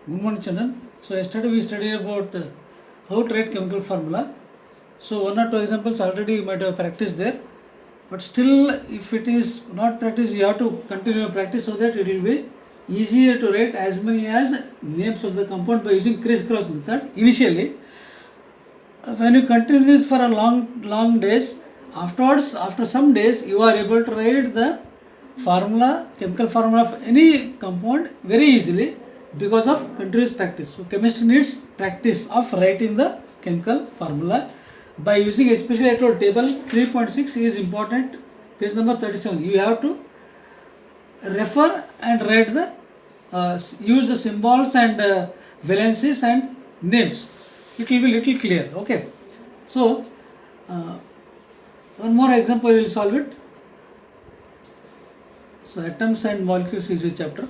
Good morning, children. So yesterday we studied about how to write chemical formula. So one or two examples already you might have practiced there. But still, if it is not practiced, you have to continue practice so that it will be easier to write as many as names of the compound by using crisscross method. Initially, when you continue this for a long days, afterwards, after some days, you are able to write the formula, chemical formula of any compound very easily because of continuous practice. So chemistry needs practice of writing the chemical formula by using, especially I told table 3.6 is important, page number 37. You have to refer and write the use the symbols and valences and names. It will be little clear. Okay. So one more example we will solve it. So atoms and molecules is a chapter.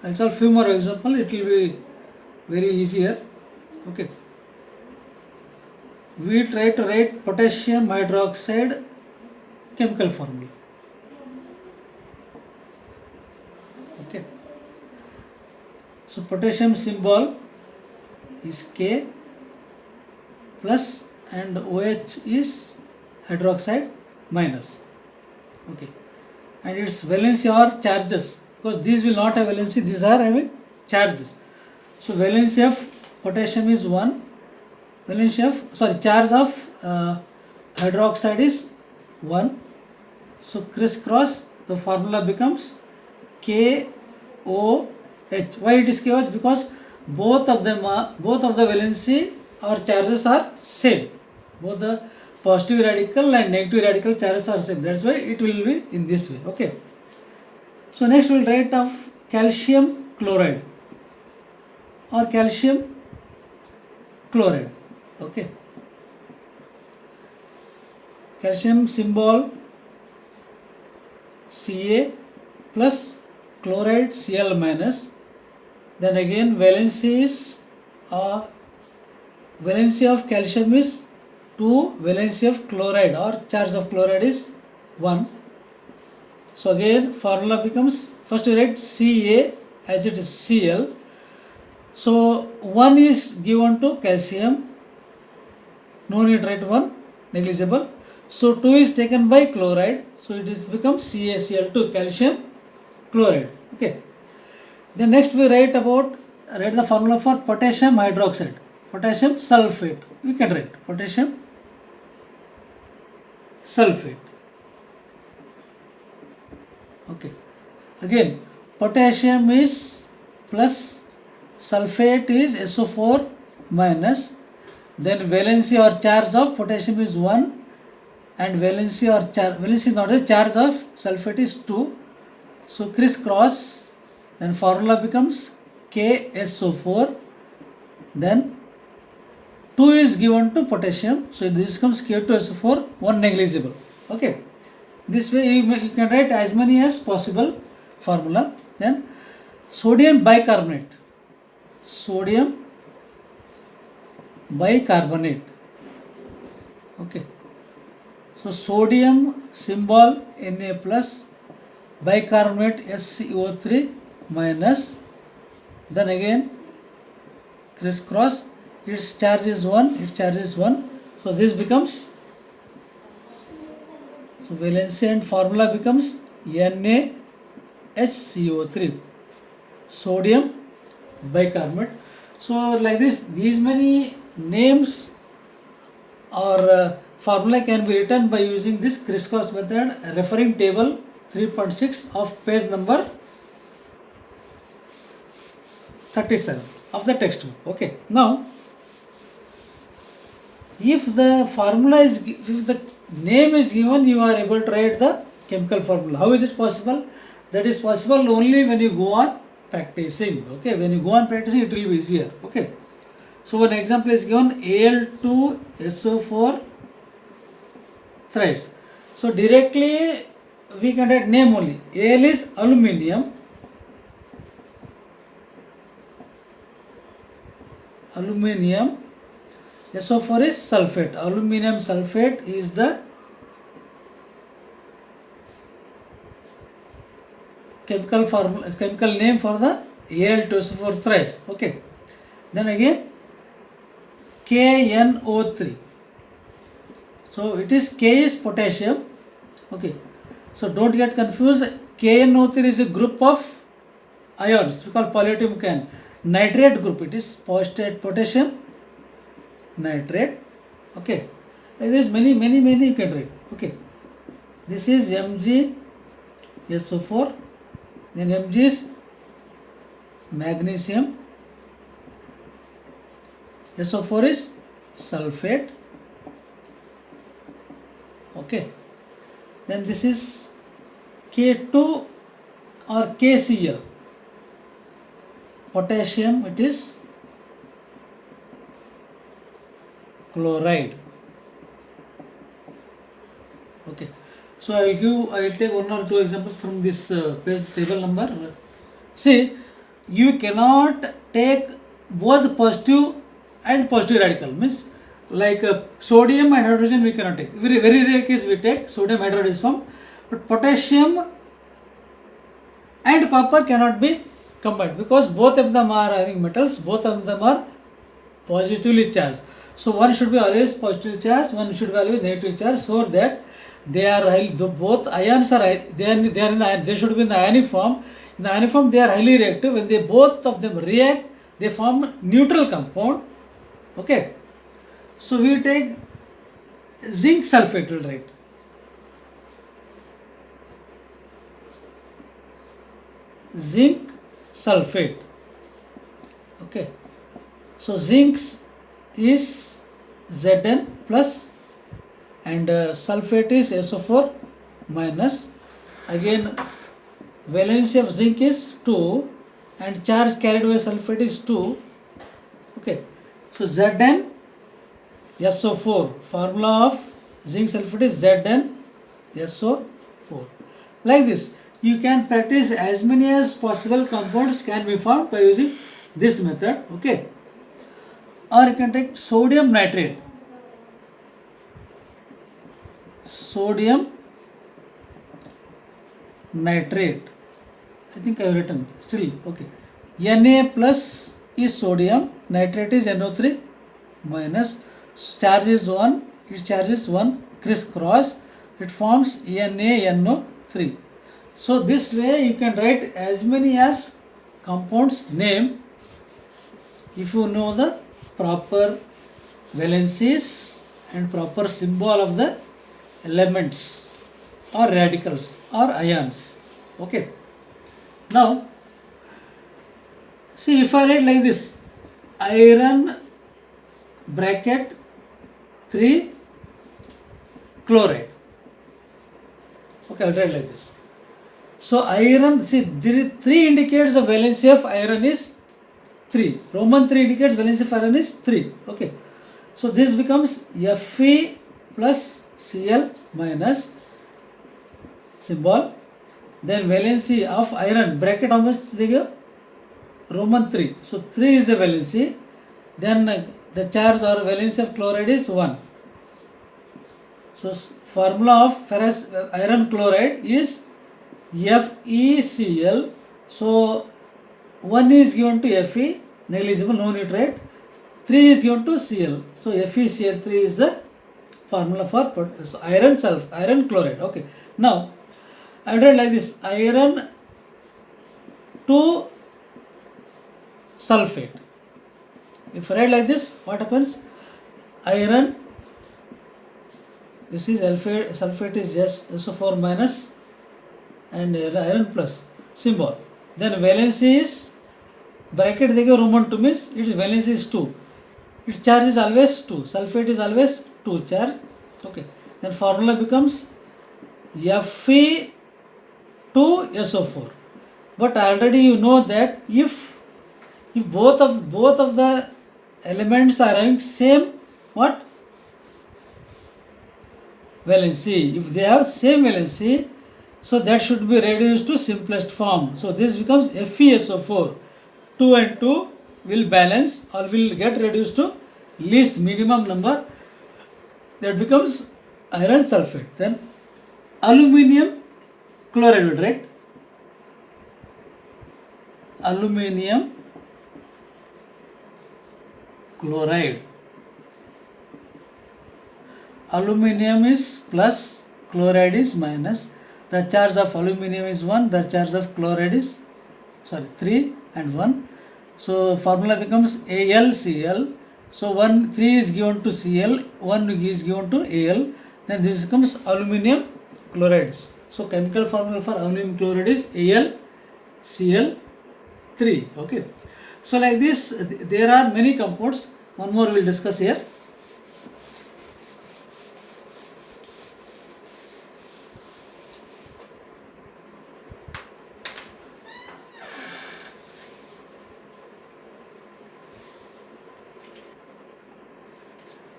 I'll solve few more examples. It will be very easier. Okay. We try to write potassium hydroxide chemical formula. Okay. So potassium symbol is K plus and OH is hydroxide minus. Okay. And its valency or charges, because these will not have valency, these are having charges. So valency of potassium is 1, valency of charge of hydroxide is 1. So crisscross, the formula becomes KOH. Why it is KOH? Because both of the valency or charges are same. Both the positive radical and negative radical charges are same. That's why it will be in this way. Okay. So next we will write of calcium chloride or calcium chloride. Okay. Calcium symbol Ca plus chloride Cl minus. Then again valency is valency of calcium is 2, valency of chloride or charge of chloride is 1. So again formula becomes, first we write Ca as it is Cl. So 1 is given to calcium, no need write 1, negligible. So 2 is taken by chloride, so it is becomes CaCl2, calcium chloride. Okay. Then next we write the formula for potassium hydroxide, potassium sulfate. We can write potassium sulfate. Okay. Again potassium is plus, sulfate is SO4 minus. Then valency or charge of potassium is 1 and valency is not the charge of sulfate is 2. So crisscross, then formula becomes KSO4. Then 2 is given to potassium, so this comes K2SO4, 1 negligible. Okay. This way you can write as many as possible formula. Then sodium bicarbonate. Sodium bicarbonate. Okay. So sodium symbol Na plus, bicarbonate SCO3 minus. Then again crisscross, its charge is 1, its charge is 1. So this becomes, so valency and formula becomes NaHCO3, sodium bicarbonate. So like this, these many names or formula can be written by using this crisscross method, referring table 3.6 of page number 37 of the textbook. Okay. Now, if the name is given, you are able to write the chemical formula. How is it possible? That is possible only when you go on practicing. Okay. When you go on practicing, it will be easier. Okay. So one example is given, Al2SO4 thrice. So directly we can write name only. Al is aluminium. Aluminium. SO4 is sulfate. Aluminium sulfate is the chemical name for the Al2SO4 thrice. Okay. Then again KNO3. So it is K is potassium. Okay. So don't get confused. KNO3 is a group of ions. We call polyatomic can. Nitrate group. It is potassium nitrate. Okay. Like this many you can read. Okay. This is MgSO4. Then Mg is magnesium. SO4 is sulfate. Okay. Then this is K2 or KCl. Potassium, it is chloride. Okay. So I will take one or two examples from this page table number. See, you cannot take both positive and positive radical. Means like sodium and hydrogen we cannot take. Very rare case we take sodium hydrogen form, but potassium and copper cannot be combined because both of them are having metals, both of them are positively charged. So one should be always positively charged, one should be always negatively charged, so that they are both ions are they should be in the ionic form. In the ionic form they are highly reactive. When they both of them react, they form neutral compound. Okay. So we take zinc sulfate, will write. Zinc sulfate. Okay. So zinc is Zn plus and sulfate is SO4 minus. Again valency of zinc is 2 and charge carried by sulfate is 2. Okay. So Zn SO4, formula of zinc sulfate is Zn SO4. Like this, you can practice as many as possible compounds can be formed by using this method. Okay. Or you can take sodium nitrate. Sodium nitrate. I think I have written still. Okay. Na plus is sodium, nitrate is NO3 minus. Charge is 1, its charge is 1, crisscross, it forms NaNO3. So this way you can write as many as compounds name if you know the proper valencies and proper symbol of the elements or radicals or ions. Okay. Now see, if I write like this, iron bracket 3 chloride. Okay, I'll write like this. So iron, see, there is 3 indicates the valency of iron is 3. Roman 3 indicates valency of iron is 3. Okay. So this becomes Fe plus Cl minus symbol. Then valency of iron bracket how much they give? Roman 3. So 3 is the valency. Then the charge or valency of chloride is 1. So formula of ferrous iron chloride is FeCl. So 1 is given to Fe, negligible, no nitrate. 3 is given to Cl. So FeCl3 is the formula for iron chloride. Okay. Now I will write like this: iron 2 sulfate. If I write like this, what happens? Iron, this is sulfate is just SO4 minus and iron plus symbol. Then valency is bracket they give Roman 2 means its valency is 2. Its charge is always 2. Sulfate is always 2 charge. Okay. Then formula becomes Fe2SO4. But already you know that if both of the elements are having same what? Valency. If they have same valency, so that should be reduced to simplest form. So this becomes FeSO4. 2 and 2 will balance or will get reduced to least minimum number. That becomes iron sulfate. Then aluminium chloride, right? aluminium chloride. Aluminium is plus, chloride is minus. The charge of aluminium is 1, the charge of chloride is 3 and 1. So formula becomes AlCl. So 3 is given to Cl, 1 is given to Al. Then this becomes aluminium chloride. So chemical formula for aluminum chloride is AlCl3. Okay. So like this, there are many compounds. One more we will discuss here.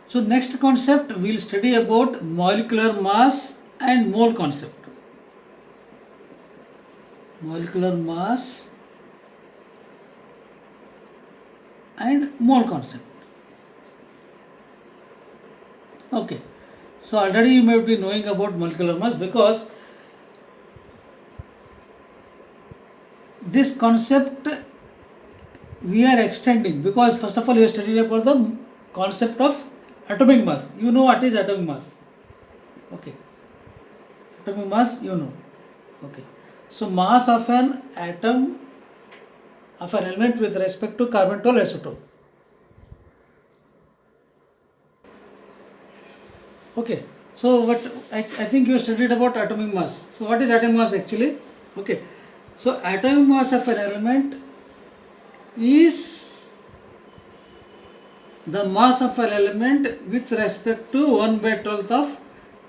So next concept we will study about molecular mass and mole concept. Molecular mass and mole concept. Okay. So already you may be knowing about molecular mass because this concept we are extending, because first of all you studied about the concept of atomic mass. You know what is atomic mass. Okay. Atomic mass you know. Okay. So mass of an atom of an element with respect to carbon-12 isotope. Okay. So what I think you studied about atomic mass. So what is atomic mass actually? Okay. So atomic mass of an element is the mass of an element with respect to 1/12 of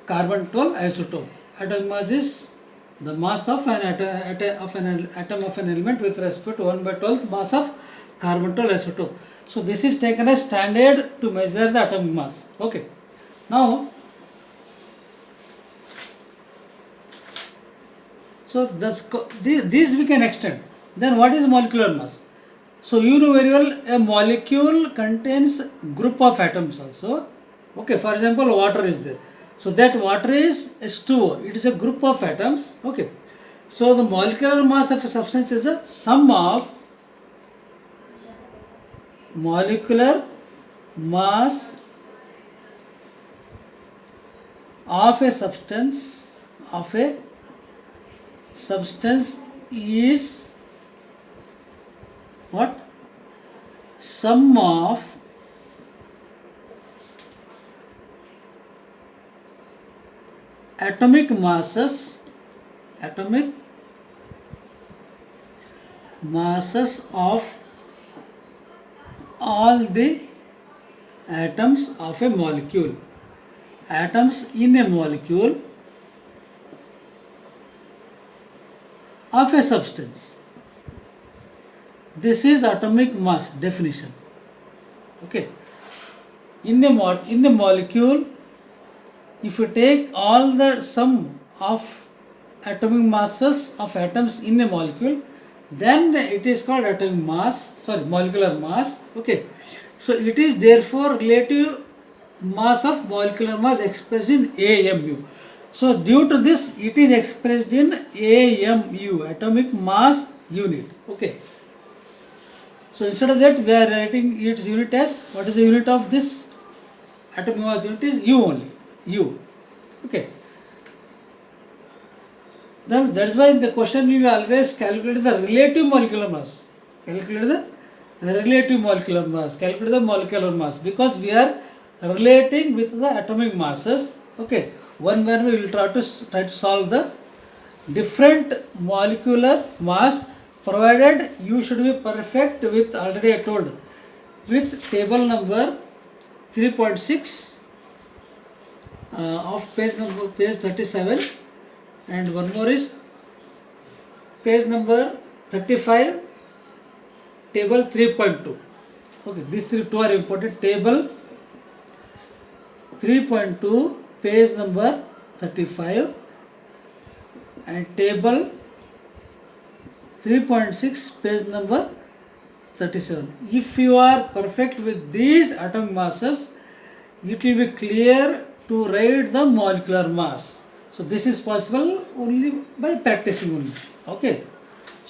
carbon-12 isotope. Atomic mass is the mass of an atom of an element with respect to 1/12 mass of carbon-12 isotope. So this is taken as standard to measure the atomic mass. Okay. Now, so this we can extend. Then what is molecular mass? So you know very well a molecule contains group of atoms also. Okay, for example water is there. So that water is H2O. It is a group of atoms. Okay. So the molecular mass of a substance is a sum of molecular mass of a substance is what? Sum of atomic masses of all the atoms of a molecule. Atoms in a molecule of a substance. This is atomic mass definition. Okay. In a molecule, if you take all the sum of atomic masses of atoms in a molecule, then it is called molecular mass. Okay. So it is therefore relative mass of molecular mass expressed in AMU. So due to this, it is expressed in AMU, atomic mass unit. Okay. So instead of that, we are writing its unit as, what is the unit of this atomic mass unit is U only, U. Okay. Then that is why in the question we will always calculate the relative molecular mass. Calculate the relative molecular mass. Calculate the molecular mass, because we are relating with the atomic masses. Okay. One where we will try to solve the different molecular mass, provided you should be perfect with, already I told, with table number 3.6 of page 37, and one more is page number 35, table 3.2. Okay, these two are important. Table 3.2, page number 35, and table 3.6, page number 37. If you are perfect with these atomic masses, it will be clear to write the molecular mass. So this is possible only by practicing only. Okay.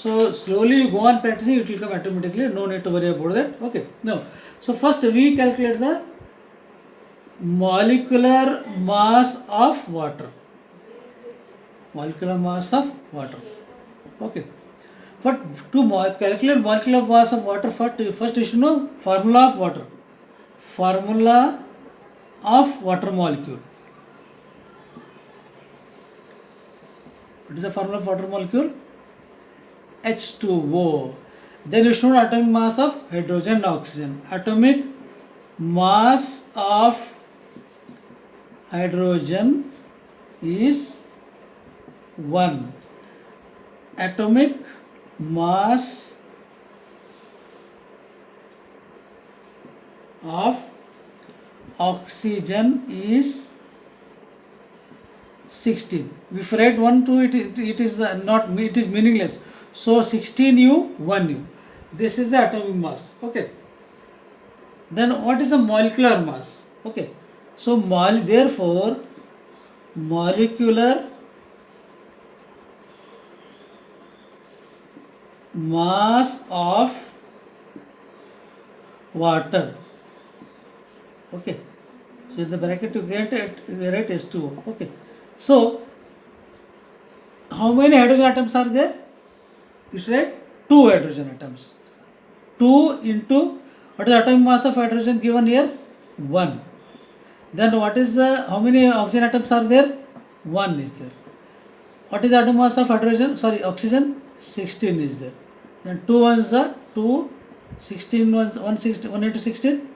So slowly you go on practicing, it will come automatically, no need to worry about that. Okay, now, so first we calculate the molecular mass of water. Molecular mass of water. Okay. But to calculate molecular mass of water, first you should know formula of water. Formula of water molecule. What is the formula of water molecule? H2O. Then you should know atomic mass of hydrogen and oxygen. Atomic mass of hydrogen is 1. Atomic mass of oxygen is 16. If you write 1 2, it is not, it is meaningless. So 16U 1U. This is the atomic mass. Okay. Then what is the molecular mass? Okay. So therefore molecular mass of water. Okay. So in the bracket you get it, you write H2O. Okay. So how many hydrogen atoms are there? You should write 2 hydrogen atoms. 2 into, what is the atomic mass of hydrogen given here? 1. Then what is the, how many oxygen atoms are there? 1 is there. What is the atomic mass of hydrogen? Sorry, oxygen? 16 is there. Then 2 ones are 2, 16 ones, 1 into 16?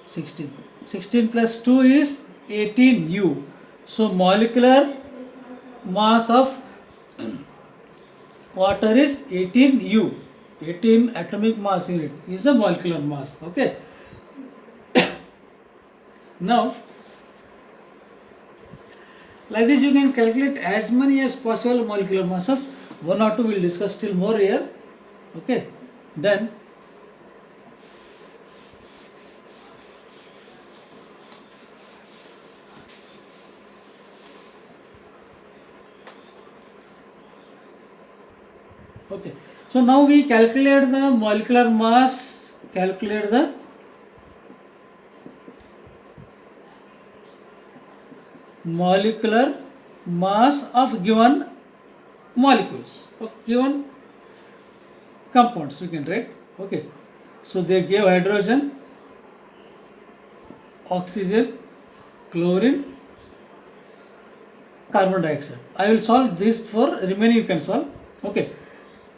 16. 16 plus 2 is 18U. So molecular mass of water is 18U. 18 atomic mass unit is the molecular mass. Okay. Now, like this you can calculate as many as possible molecular masses. 1 or 2 we will discuss still more here. Okay. Then okay. So now we calculate the molecular mass, calculate the molecular mass of given molecules, given compounds we can write. Okay. So they gave hydrogen, oxygen, chlorine, carbon dioxide. I will solve this, for remaining you can solve. Okay.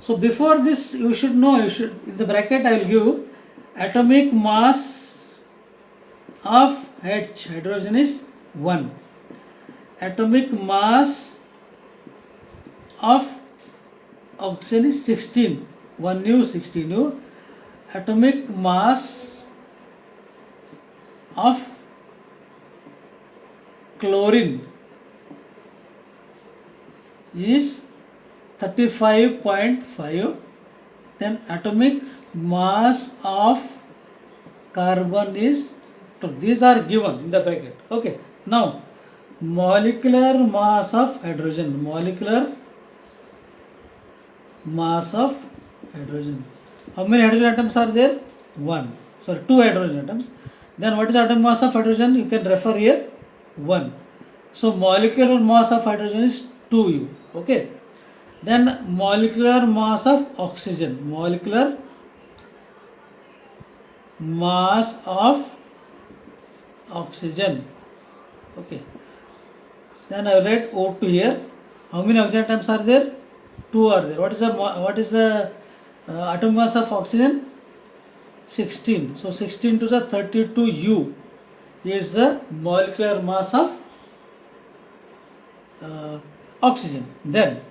So before this you should know, in the bracket I will give atomic mass of hydrogen is 1. Atomic mass of oxygen is 16. 1U 16U. Atomic mass of chlorine is 35.5. Then atomic mass of carbon is 2. These are given in the bracket. Okay. Now molecular mass of hydrogen. Molecular mass of hydrogen. How many hydrogen atoms are there? 1. Sorry, 2 hydrogen atoms. Then what is the atomic mass of hydrogen? You can refer here 1. So molecular mass of hydrogen is 2U. Okay. Then molecular mass of oxygen. Molecular mass of oxygen. Okay. Then I will write O2 here. How many oxygen atoms are there? 2 are there. What is the atomic mass of oxygen? 16. So 16 to the 32U is the molecular mass of oxygen. Then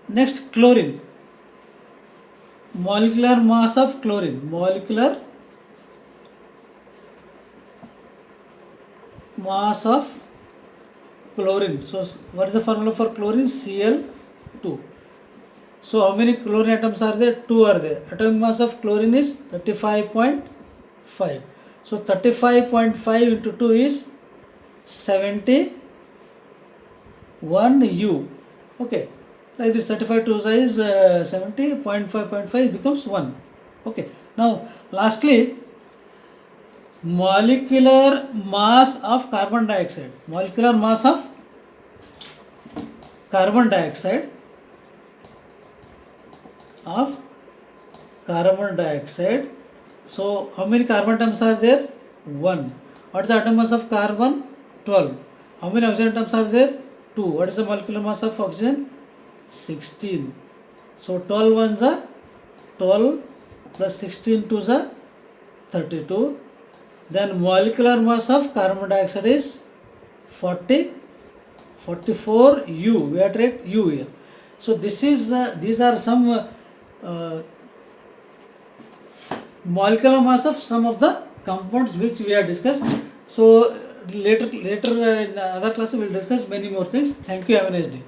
next, chlorine. Molecular mass of chlorine. Molecular mass of chlorine. So what is the formula for chlorine? Cl2. So how many chlorine atoms are there? 2 are there. Atomic mass of chlorine is 35.5. So 35.5 into 2 is 71U. Okay. like this 35 2 is 70, 0.5 becomes 1. Okay. Now lastly, molecular mass of carbon dioxide. Molecular mass of carbon dioxide So how many carbon atoms are there? 1. What is the atom mass of carbon? 12. How many oxygen atoms are there? 2. What is the molecular mass of oxygen? 16. So 12 ones are 12 plus 16 twos are 32. Then molecular mass of carbon dioxide is 44 U. We are at U here. So these are some molecular mass of some of the compounds which we have discussed. So later in other classes we will discuss many more things. Thank you. Have a nice day.